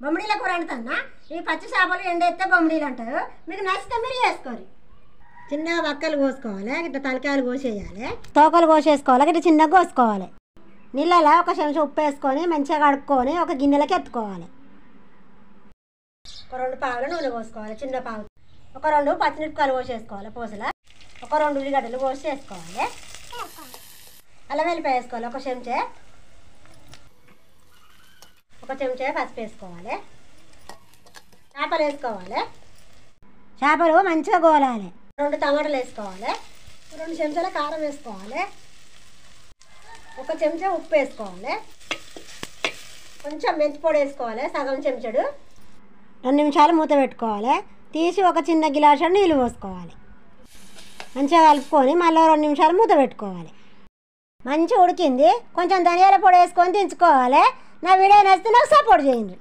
బొమ్మడీల కూర వండుతున్నా. ఈ పచ్చి చేపలు ఎండెత్తే బొమ్మడీలు అంటారు. మీకు నచ్చితే మీరు చేసుకోరు. చిన్నగా వక్కలు కోసుకోవాలి, ఇట్లా తలకాయలు కోసేయాలి, తోకలు కోసేసుకోవాలి, ఇట్లా చిన్నగా కోసుకోవాలి. నీళ్ళలో ఒక చెంచా ఉప్పు వేసుకొని మంచిగా కడుక్కొని ఒక గిన్నెలకి ఎత్తుకోవాలి. ఒక 2 పావులు నూనె పోసుకోవాలి, చిన్న పావు. ఒక 2 పచ్చిమిరపకాయలు కోసేసుకోవాలి పూసల. ఒక 2 ఉల్లిగడ్డలు కోసి వేసుకోవాలి. అల్లం వెల్లిపాయ వేసుకోవాలి ఒక చెంచా. ఒక చెంచా పసుపు వేసుకోవాలి. చేపలు వేసుకోవాలి. చేపలు మంచిగా గోలాలి. 2 టమాటాలు వేసుకోవాలి. 2 చెంచాల కారం వేసుకోవాలి. ఒక చెంచా ఉప్పు వేసుకోవాలి. కొంచెం మెంతి పొడి వేసుకోవాలి, సగం చెంచాడు. 2 నిమిషాలు మూత పెట్టుకోవాలి. తీసి ఒక చిన్న గిలాసు నీళ్ళు పోసుకోవాలి. మంచిగా కలుపుకొని మళ్ళీ 2 నిమిషాలు మూత పెట్టుకోవాలి. మంచిగా ఉడికింది. కొంచెం ధనియాల పొడి వేసుకొని దించుకోవాలి. నా వీడియో నచ్చితే నాకు సపోర్ట్ చేయండి.